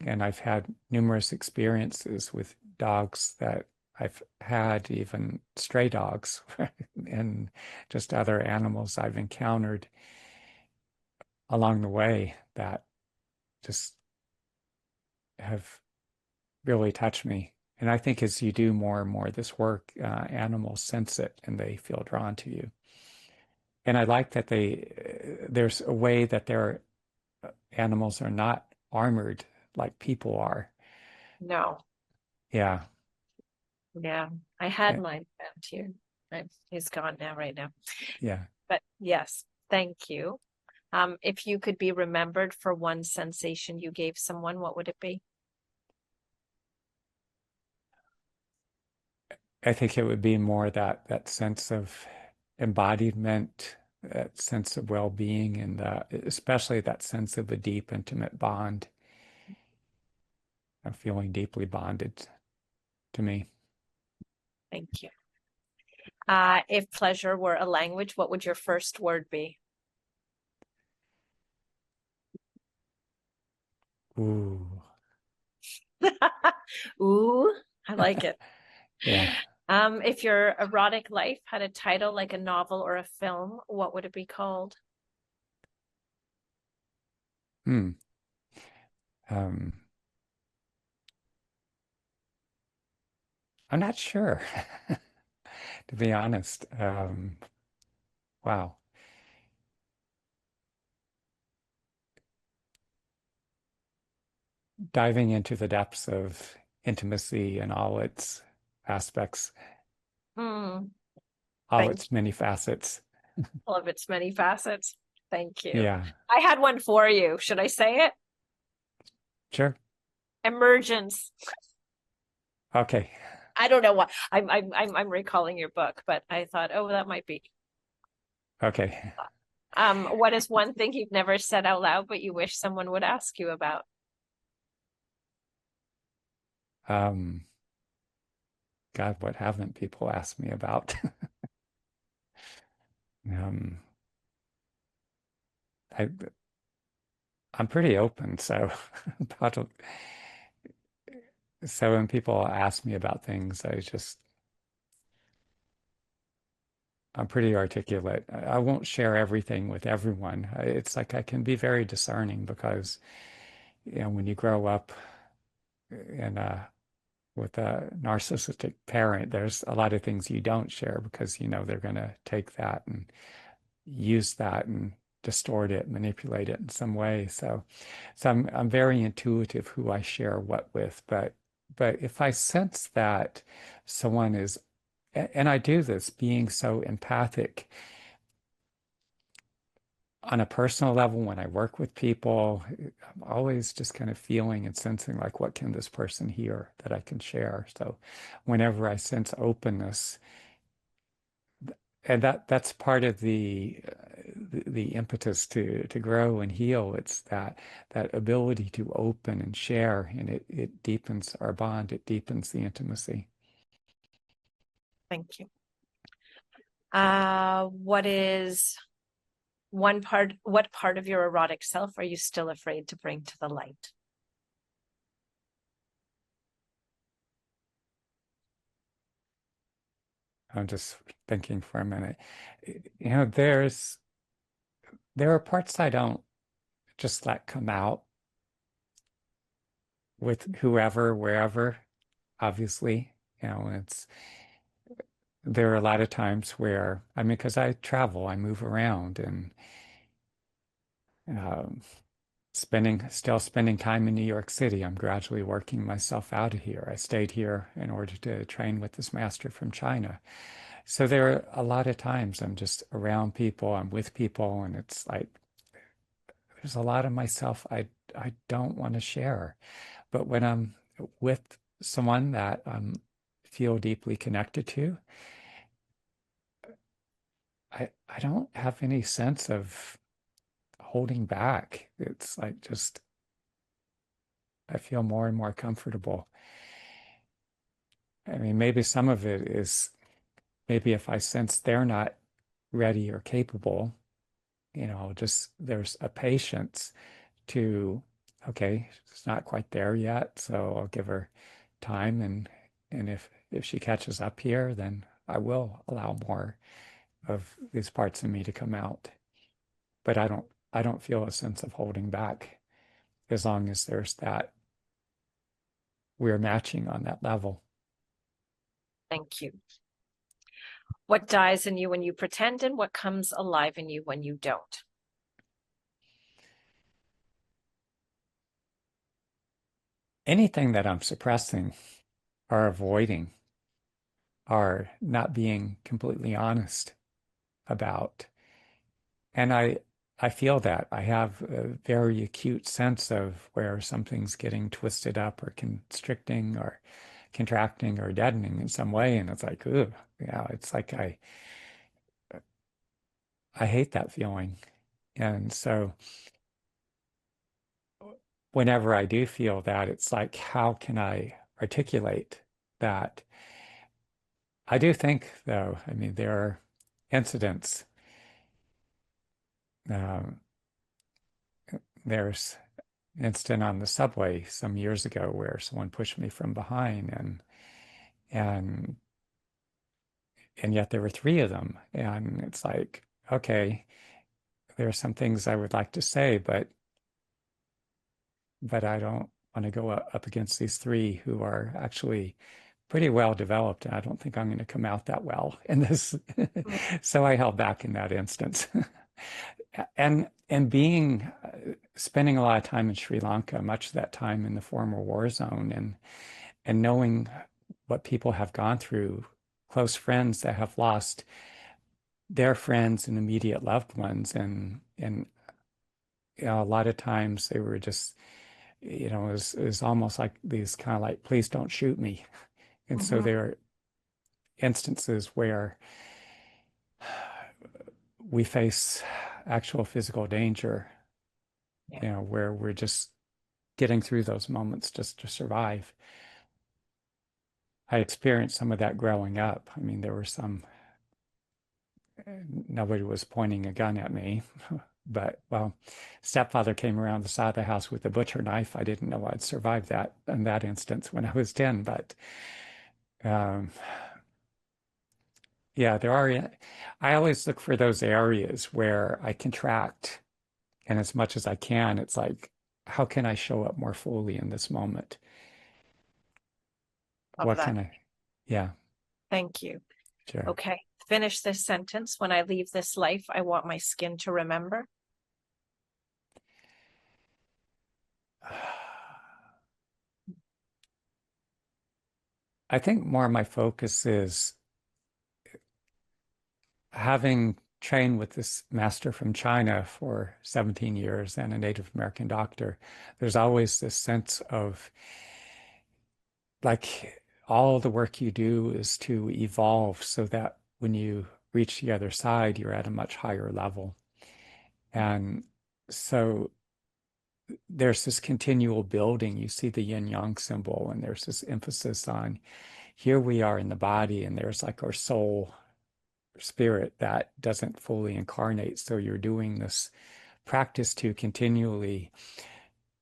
B: I've had numerous experiences with dogs that I've had, even stray dogs, and just other animals I've encountered along the way that just have really touched me. And I think as you do more and more of this work, animals sense it and they feel drawn to you. And I like that there's a way that their animals are not armored like people are.
A: No.
B: Yeah.
A: Yeah. I had
B: Eh,
A: mine found here. He's gone now, right now.
B: yeah.
A: But yes, thank you. If you could be remembered for one sensation you gave someone, what would it be?
B: I think it would be more that sense of embodiment, that sense of well-being, and especially that sense of a deep, intimate bond, of feeling deeply bonded to me.
A: Thank you. If pleasure were a language, what would your first word be?
B: Ooh.
A: Ooh, I like it.
B: Yeah.
A: If your erotic life had a title like a novel or a film, what would it be called?
B: Hmm. Um, I'm not sure, to be honest. Wow. Diving into the depths of intimacy and all its aspects,
A: Hmm.
B: all
A: Thank
B: its many facets.
A: all of its many facets. Thank you.
B: Yeah,
A: I had one for you. Should I say it?
B: sure.
A: Emergence.
B: Okay.
A: I don't know why. I'm recalling your book, but I thought, oh, that might be.
B: Okay.
A: What is one thing you've never said out loud, but you wish someone would ask you about?
B: Um, God, what haven't people asked me about? Um, I, I'm pretty open, so about so when people ask me about things, I'm pretty articulate. I won't share everything with everyone. It's like I can be very discerning because, when you grow up in a with a narcissistic parent, there's a lot of things you don't share because you know they're going to take that and use that and distort it, manipulate it in some way. So I'm very intuitive who I share what with, but if I sense that someone is, and I do this being so empathic on a personal level when I work with people, I'm always just kind of feeling and sensing like, what can this person hear that I can share? So whenever I sense openness, and that's part of the impetus to grow and heal. It's that ability to open and share, and it deepens our bond. It deepens the intimacy.
A: Thank you. What is what part of your erotic self are you still afraid to bring to the light?
B: I'm just thinking for a minute. You know, there are parts I don't just let come out with whoever, wherever, obviously. You know, it's there are a lot of times where, I mean, because I travel, I move around and um, still spending time in New York City. I'm gradually working myself out of here. I stayed here in order to train with this master from China. So there are a lot of times I'm just around people, I'm with people, and it's like there's a lot of myself I don't want to share. But when I'm with someone that I feel deeply connected to, I don't have any sense of holding back. It's like just I feel more and more comfortable. I mean, maybe some of it is maybe if I sense they're not ready or capable, you know, just there's a patience to, okay, it's not quite there yet, so I'll give her time and if she catches up here, then I will allow more of these parts of me to come out. But I don't feel a sense of holding back as long as there's that we're matching on that level.
A: Thank you. What dies in you when you pretend, and what comes alive in you when you don't?
B: Anything that I'm suppressing or avoiding or not being completely honest about. And I feel that I have a very acute sense of where something's getting twisted up or constricting or contracting or deadening in some way. And it's like, ooh, yeah, it's like I hate that feeling. And so whenever I do feel that, it's like, how can I articulate that? I do think, though, I mean, there are incidents. Um, there's an incident on the subway some years ago where someone pushed me from behind, and and yet there were three of them, and it's like, okay, there are some things I would like to say, but I don't want to go up against these three who are actually pretty well developed, and I don't think I'm going to come out that well in this. So I held back in that instance. And being spending a lot of time in Sri Lanka, much of that time in the former war zone, and knowing what people have gone through, close friends that have lost their friends and immediate loved ones, and you know, a lot of times they were just, you know, it was almost like these kind of like, please don't shoot me. And so
A: Mm-hmm.
B: there are instances where we face actual physical danger,
A: Yeah.
B: you know, where we're just getting through those moments just to survive. I experienced some of that growing up. I mean, there were some, nobody was pointing a gun at me, but well, stepfather came around the side of the house with a butcher knife. I didn't know I'd survive that in that instance when I was 10, but um, yeah, I always look for those areas where I contract, and as much as I can, it's like, how can I show up more fully in this moment?
A: Love
B: What
A: that.
B: can I? Yeah,
A: Thank you.
B: sure.
A: Okay. Finish this sentence. When I leave this life, I want my skin to remember.
B: I think more my focus is having trained with this master from China for 17 years and a Native American doctor. There's always this sense of like all the work you do is to evolve so that when you reach the other side, you're at a much higher level. And so there's this continual building. You see the yin yang symbol, and there's this emphasis on here we are in the body, and there's like our soul spirit that doesn't fully incarnate. So you're doing this practice to continually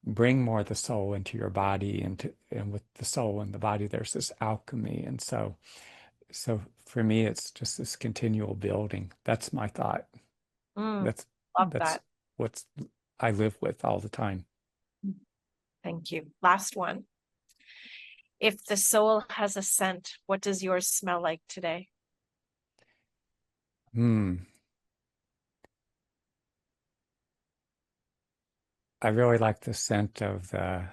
B: bring more of the soul into your body, and with the soul and the body, there's this alchemy. And so for me, it's just this continual building. That's my thought.
A: Mm,
B: That's
A: love
B: that's
A: that.
B: what's I live with all the time.
A: Thank you. Last one. If the soul has a scent, what does yours smell like today?
B: Hmm. I really like the scent of the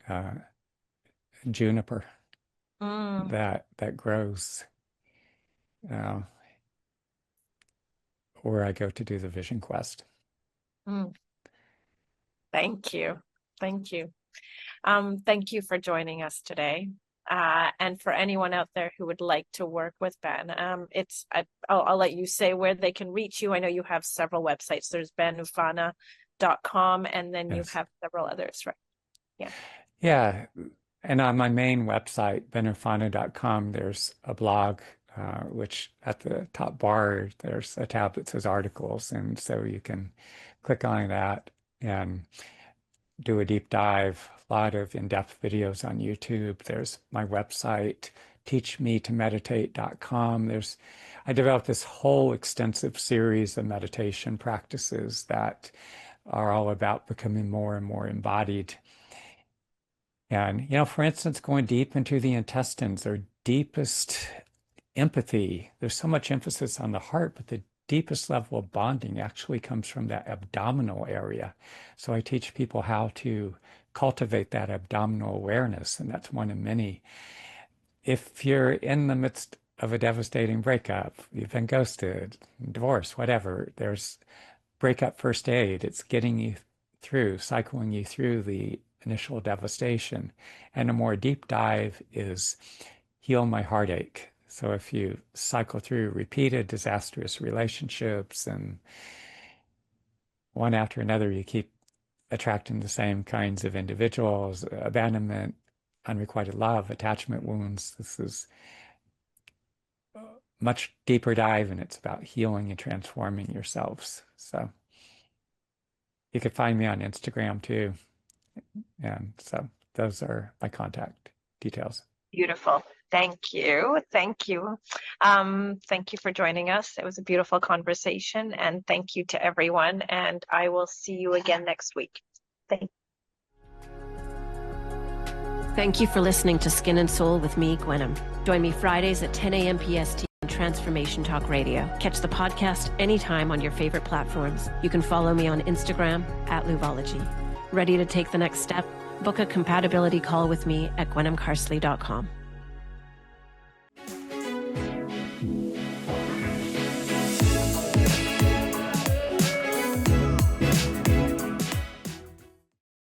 B: uh, juniper
A: Mm,
B: that grows uh, where I go to do the vision quest.
A: mm. Thank you. Thank you. Thank you for joining us today. And for anyone out there who would like to work with Ben, I'll let you say where they can reach you. I know you have several websites. There's benoofana.com, and then you
B: Yes.
A: have several others, right? Yeah.
B: Yeah. And on my main website, benoofana.com, there's a blog, which at the top bar, there's a tab that says articles. And so you can click on that and do a deep dive, a lot of in-depth videos on YouTube. There's my website, teachmetomeditate.com. I developed this whole extensive series of meditation practices that are all about becoming more and more embodied. And, for instance, going deep into the intestines or deepest empathy, there's so much emphasis on the heart, but the deepest level of bonding actually comes from that abdominal area. So I teach people how to cultivate that abdominal awareness, and that's one of many. If you're in the midst of a devastating breakup, you've been ghosted, divorced, whatever, there's breakup first aid. It's getting you through, cycling you through the initial devastation. And a more deep dive is heal my heartache. So if you cycle through repeated disastrous relationships and one after another, you keep attracting the same kinds of individuals, abandonment, unrequited love, attachment wounds. This is a much deeper dive, and it's about healing and transforming yourselves. So you can find me on Instagram too. And so those are my contact details.
A: Beautiful. Thank you. Thank you. Thank you for joining us. It was a beautiful conversation, and thank you to everyone. And I will see you again next week. Thank you. Thank you for listening to Skin and Soul with me, Gwenm. Join me Fridays at 10 a.m. PST on Transformation Talk Radio. Catch the podcast anytime on your favorite platforms. You can follow me on Instagram at Luvology. Ready to take the next step? Book a compatibility call with me at gwenmcarsley.com.